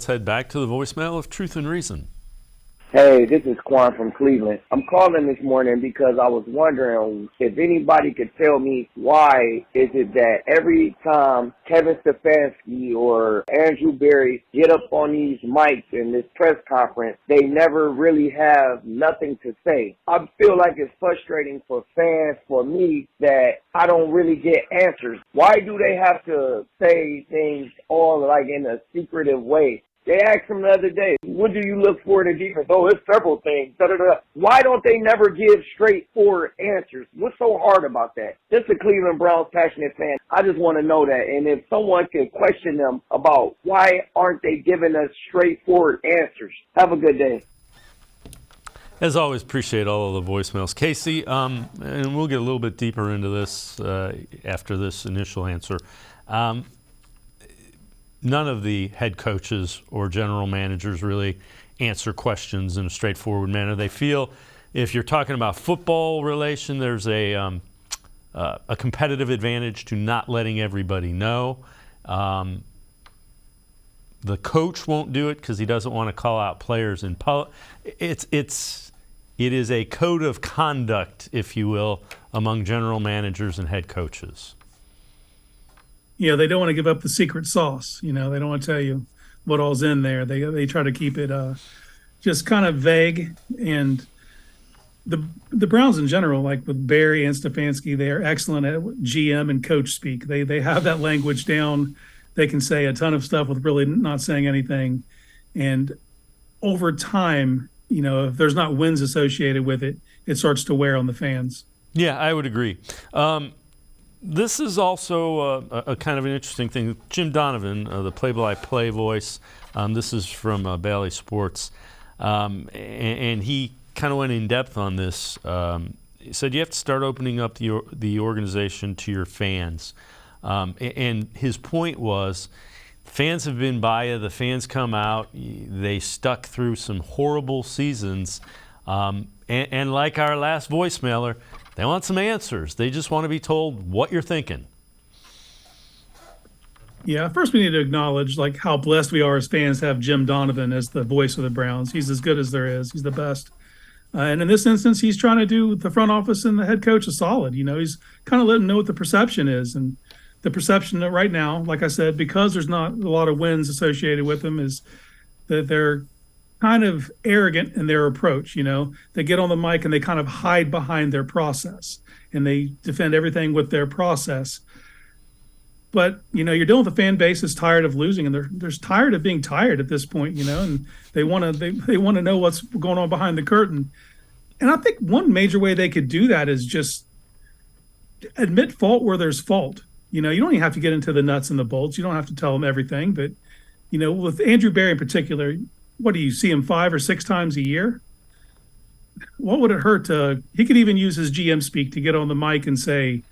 Let's head back to the voicemail of Truth and Reason. Hey, this is Quan from Cleveland. I'm calling this morning because I was wondering if anybody could tell me why is it that every time Kevin Stefanski or Andrew Berry get up on these mics in this press conference, they never really have nothing to say. I feel like it's frustrating for fans, for me, that I don't really get answers. Why do they have to say things all like in a secretive way? They asked him the other day, what do you look for in a defense? Oh, it's several things. Da-da-da. Why don't they never give straightforward answers? What's so hard about that? Just a Cleveland Browns passionate fan. I just want to know that. And if someone could question them about why aren't they giving us straightforward answers? Have a good day. As always, appreciate all of the voicemails. Casey, and we'll get a little bit deeper into this after this initial answer. None of the head coaches or general managers really answer questions in a straightforward manner. They feel if you're talking about football relation, there's a competitive advantage to not letting everybody know. The coach won't do it because he doesn't want to call out players in public. It is a code of conduct, if you will, among general managers and head coaches. Yeah, they don't want to give up the secret sauce. They don't want to tell you what all's in there. They try to keep it just kind of vague. And the Browns in general, like with Barry and Stefanski, they are excellent at GM and coach speak. They have that language down. They can say a ton of stuff with really not saying anything. And over time, if there's not wins associated with it, it starts to wear on the fans. Yeah, I would agree. This is also a kind of an interesting thing. Jim Donovan, the play-by-play voice, this is from Bally Sports, and he kind of went in depth on this. He said you have to start opening up the organization to your fans. And his point was fans have been by you. The fans come out. They stuck through some horrible seasons. And like our last voicemailer, they want some answers. They just want to be told what you're thinking. Yeah, first we need to acknowledge how blessed we are as fans to have Jim Donovan as the voice of the Browns. He's as good as there is. He's the best. And in this instance, he's trying to do the front office and the head coach a solid. He's kind of letting them know what the perception is. And the perception right now, like I said, because there's not a lot of wins associated with them, is that they're kind of arrogant in their approach. They get on the mic and they kind of hide behind their process and they defend everything with their process. But, you're dealing with a fan base that's tired of losing and they're tired of being tired at this point, and they want to know what's going on behind the curtain. And I think one major way they could do that is just admit fault where there's fault. You don't even have to get into the nuts and the bolts. You don't have to tell them everything. But, with Andrew Berry in particular, what do you see him 5 or 6 times a year? What would it hurt he could even use his GM speak to get on the mic and say,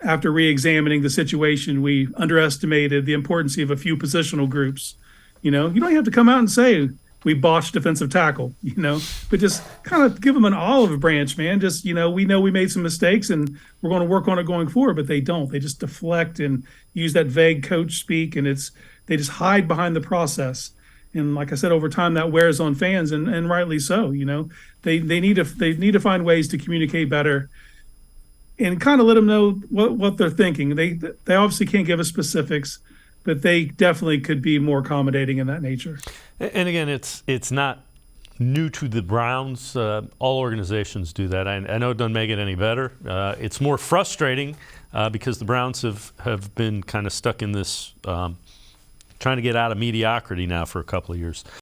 after re-examining the situation, we underestimated the importance of a few positional groups. You don't even have to come out and say we botched defensive tackle, but just kind of give them an olive branch, man. Just, we know we made some mistakes and we're going to work on it going forward, but they don't. They just deflect and use that vague coach speak, and they just hide behind the process. And like I said, over time that wears on fans, and rightly so. They need to find ways to communicate better, and kind of let them know what they're thinking. They obviously can't give us specifics, but they definitely could be more accommodating in that nature. And again, it's not new to the Browns. All organizations do that. I know it doesn't make it any better. It's more frustrating because the Browns have been kind of stuck in this. Trying to get out of mediocrity now for a couple of years.